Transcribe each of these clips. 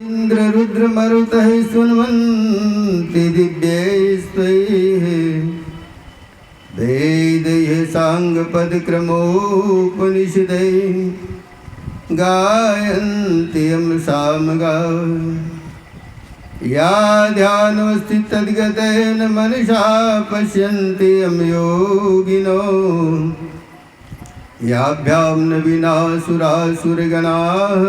इंद्र रुद्र मरुतः सुन्वन्ति दिव्यैस्त्वैः वेदैः साङ्गपदक्रमोपनिषदैः गायन्ति यं सामगाः या ध्यानमस्ति तद्गतेन मनसा पश्यन्ति यं योगिनो याभ्यां न विनासुरासुरगणाः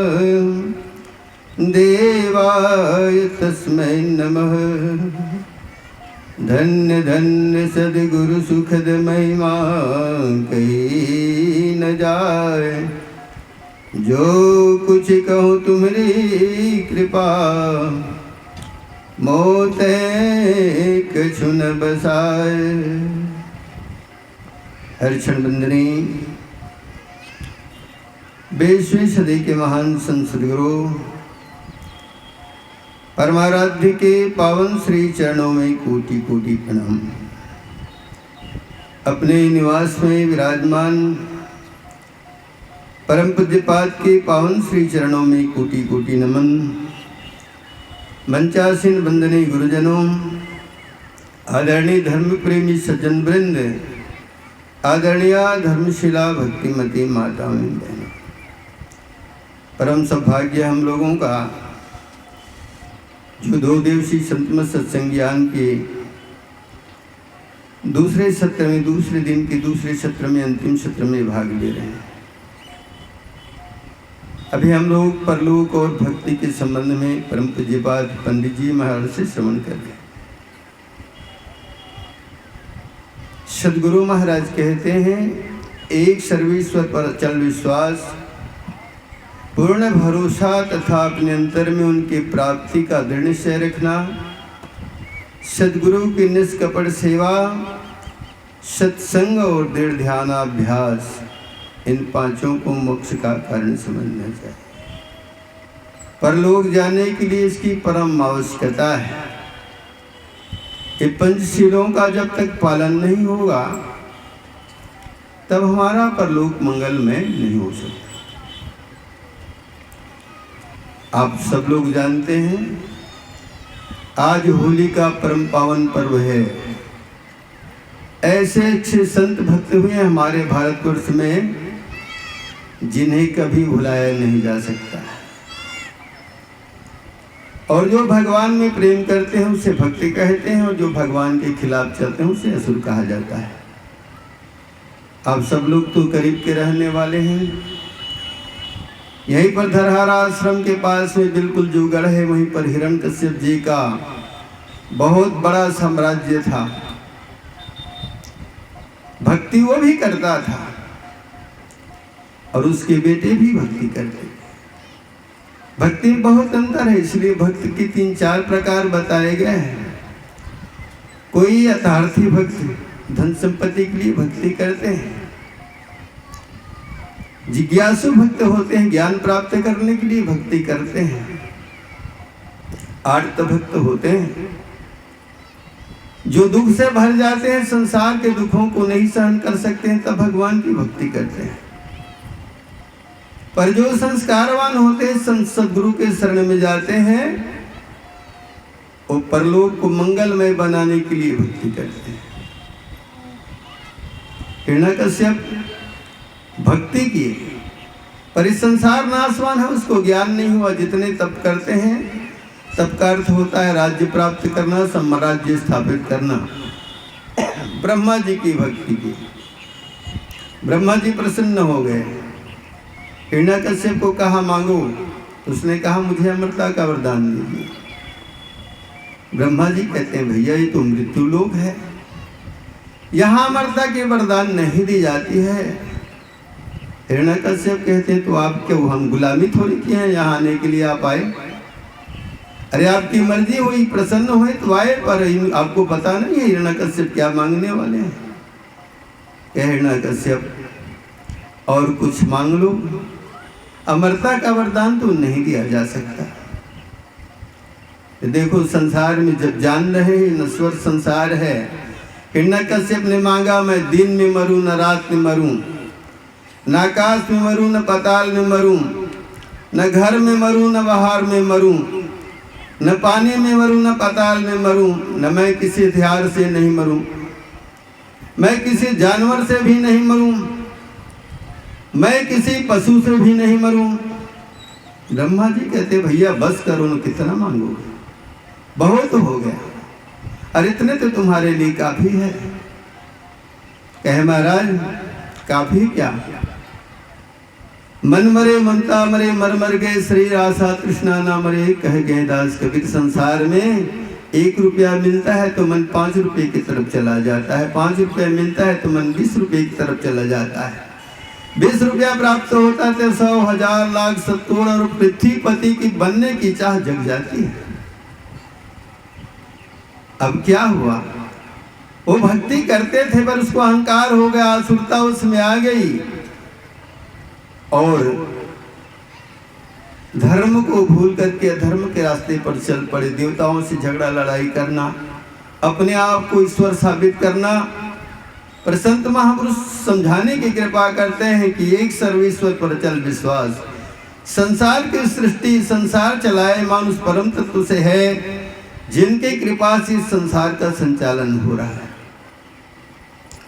देवाय तस्मै नमः। धन्य धन्य सद्गुरु सुखद महिमा कही न जाए, जो कुछ कहूँ तुम्हारी कृपा मोते कछु न बसाए। हरिक्षण बंदनी 20वीं सदी के महान संत सद्गुरु परमाराध्य के पावन श्री चरणों में कोटि कोटि प्रणाम। अपने निवास में विराजमान परम पूज्यपाद के पावन श्री चरणों में कोटि कोटि नमन। मंचासीन वंदनीय गुरुजनों, आदरणीय धर्म प्रेमी सज्जन वृंद, आदरणीय धर्मशिला भक्तिमती माताओं बहनों, परम सौभाग्य हम लोगों का जो 2 दिवसीय संतमत सत्संग ज्ञान के दूसरे सत्र में, दूसरे दिन के दूसरे सत्र में, अंतिम सत्र में भाग ले रहे हैं। अभी हम लोग परलोक और भक्ति के संबंध में परम पूज्यपाद पंडित जी महाराज से श्रवण कर रहे हैं। सद्गुरु महाराज कहते हैं, एक सर्वेश्वर पर अचल विश्वास, पूर्ण भरोसा तथा अपने अंतर में उनकी प्राप्ति का दृढ़ निश्चय रखना, सद्गुरु की निष्कपट सेवा, सत्संग और दृढ़ ध्यानाभ्यास, इन 5 को मोक्ष का कारण समझना चाहिए। परलोक जाने के लिए इसकी परम आवश्यकता है। ये पंचशीलों का जब तक पालन नहीं होगा तब हमारा परलोक मंगलमय नहीं हो सकता। आप सब लोग जानते हैं, आज होली का परम पावन पर्व है। ऐसे अच्छे संत भक्त हुए हमारे भारतवर्ष में जिन्हें कभी भुलाया नहीं जा सकता। और जो भगवान में प्रेम करते हैं उसे भक्ति कहते हैं, और जो भगवान के खिलाफ चलते हैं उसे असुर कहा जाता है। आप सब लोग तो करीब के रहने वाले हैं। यहीं पर धरहरा आश्रम के पास में बिल्कुल जो गढ़ है, वहीं पर हिरण्यकश्यप जी का बहुत बड़ा साम्राज्य था। भक्ति वो भी करता था और उसके बेटे भी भक्ति करते। भक्ति में बहुत अंतर है, इसलिए भक्त की 3-4 प्रकार बताए गए हैं। कोई यथार्थी भक्त धन संपत्ति के लिए भक्ति करते हैं, जिज्ञासु भक्त होते हैं, ज्ञान प्राप्त करने के लिए भक्ति करते हैं, आर्त भक्त होते हैं, जो दुख से भर जाते हैं, संसार के दुखों को नहीं सहन कर सकते हैं, तब भगवान की भक्ति करते हैं। पर जो संस्कारवान होते हैं, सद्गुरु के शरण में जाते हैं, वो परलोक को मंगलमय बनाने के लिए भक्ति करते हैं। हिरण्यकश्यप भक्ति की, पर इस संसार नाशवान है, उसको ज्ञान नहीं हुआ। जितने तप करते हैं, तप का अर्थ होता है राज्य प्राप्त करना, साम्राज्य स्थापित करना। ब्रह्मा जी की भक्ति की, ब्रह्मा जी प्रसन्न हो गए। हिरण्यकश्यप को कहा मांगो, उसने कहा मुझे अमरता का वरदान दीजिए। ब्रह्मा जी कहते हैं भैया ये तो मृत्यु लोक है, यहाँ अमरता के वरदान नहीं दी जाती है। हिरण्यकश्यप कहते हैं तो आप क्यों, हम गुलामी थोड़ी की हैं, यहाँ आने के लिए आप आए। अरे आपकी मर्जी हुई, प्रसन्न हुए तो आए, पर आपको पता नहीं है हिरण्यकश्यप क्या मांगने वाले हैं। क्या हिरण्यकश्यप और कुछ मांग लो, अमरता का वरदान तो नहीं दिया जा सकता। देखो संसार में जब जान रहे नश्वर संसार है, हिरण्यकश्यप ने मांगा मैं दिन में मरूं न रात में मरूं, न आकाश में मरूं न पाताल में मरूं, न घर में मरूं न बाहर में मरूं, न पानी में मरूं न पाताल में मरूं, न मैं किसी हथियार से नहीं मरूं, मैं किसी जानवर से भी नहीं मरूं, मैं किसी पशु से भी नहीं मरूं। ब्रह्मा जी कहते भैया बस करो न, कितना मांगोगे, बहुत हो गया, और इतने तो तुम्हारे लिए काफी है। कहे महाराज काफी क्या, मन मरे मनता मरे मर मर गए, शरीर आशा तृष्णा ना मरे। कह गए दास कबीर संसार में 1 रुपया मिलता है तो मन 5 रुपये की तरफ चला जाता है, 5 रुपया मिलता है तो मन 20 रुपये की तरफ चला जाता है, 20 रुपया प्राप्त होता है तो 100 1000 लाख 70 और पृथ्वीपति की बनने की चाह जग जाती है। अब क्या हुआ, वो भक्ति करते थे पर उसको अहंकार हो गया, आसुरता उसमें आ गई और धर्म को भूल करके धर्म के रास्ते पर चल पड़े। देवताओं से झगड़ा लड़ाई करना, अपने आप को ईश्वर साबित करना। पर संत महापुरुष समझाने की कृपा करते हैं कि एक सर्वेश्वर पर चल विश्वास, संसार की सृष्टि संसार चलाए मान उस परम तत्व से है, जिनके कृपा से संसार का संचालन हो रहा है।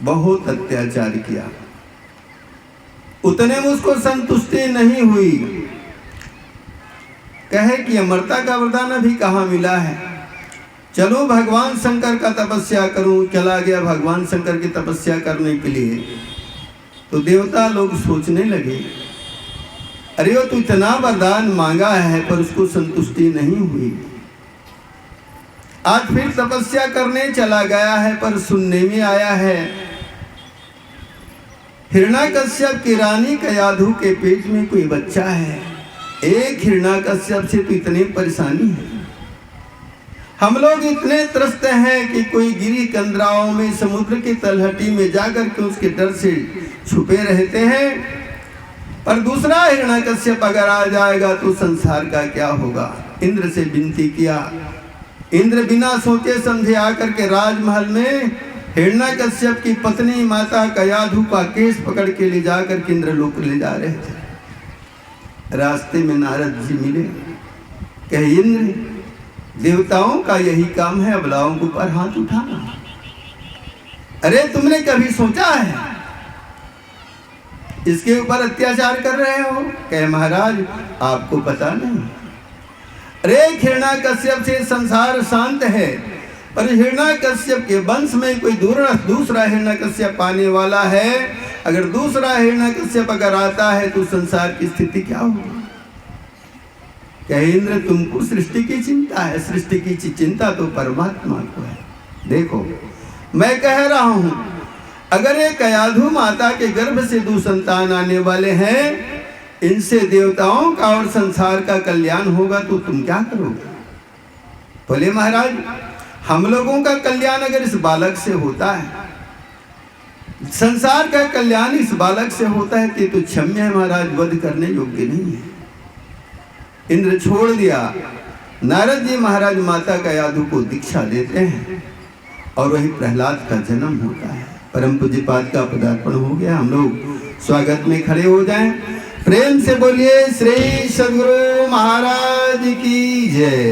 बहुत अत्याचार किया, उतने में उसको संतुष्टि नहीं हुई। कहे कि अमरता का वरदान अभी कहाँ मिला है, चलो भगवान शंकर का तपस्या करूं। चला गया भगवान शंकर की तपस्या करने के लिए। तो देवता लोग सोचने लगे अरे वो तो इतना वरदान मांगा है पर उसको संतुष्टि नहीं हुई, आज फिर तपस्या करने चला गया है। पर सुनने में आया है हिरण्याकश्यप की रानी कयाधु के पेट में कोई बच्चा है। एक हिरण्याकश्यप से तो इतनी परेशानी है, हम लोग इतने त्रस्त हैं कि कोई गिरी कंदराओं में समुद्र की तलहटी में जाकर के उसके डर से छुपे रहते हैं। पर दूसरा हिरण्याकश्यप अगर आ जाएगा तो संसार का क्या होगा। इंद्र से विनती किया, इंद्र बिना सोचे समझे आकर के राजमहल में हिरण्याकश्यप की पत्नी माता कयाधु का केस पकड़ के ले जाकर के इंद्रलोक ले जा रहे थे। रास्ते में नारद जी मिले, कहे इंद्र देवताओं का यही काम है अबलाओं के ऊपर हाथ उठाना। अरे तुमने कभी सोचा है इसके ऊपर अत्याचार कर रहे हो। कहे महाराज आपको पता नहीं, अरे हिरण्याकश्यप से संसार शांत है, पर हिरण्याकश्यप के वंश में कोई दूसरा हिरण्याकश्यप आने वाला है। अगर दूसरा हिरण्याकश्यप अगर आता है तो संसार की स्थिति क्या होगी। कहे इंद्र तुमको सृष्टि की चिंता है, सृष्टि की चिंता तो परमात्मा को है। देखो मैं कह रहा हूं अगर एक कयाधु माता के गर्भ से 2 संतान आने वाले हैं, इनसे देवताओं का और संसार का कल्याण होगा तो तुम क्या करोगे। बोले महाराज हम लोगों का कल्याण अगर इस बालक से होता है, संसार का कल्याण इस बालक से होता है तो क्षम्य है महाराज, वध करने योग्य नहीं है। इंद्र छोड़ दिया। नारद जी महाराज माता कयाधु को दीक्षा देते हैं और वही प्रहलाद का जन्म होता है। परम पूज्यपाद का पदार्पण हो गया। हम लोग स्वागत में खड़े हो जाएं। प्रेम से बोलिए श्री सद्गुरु महाराज की जय।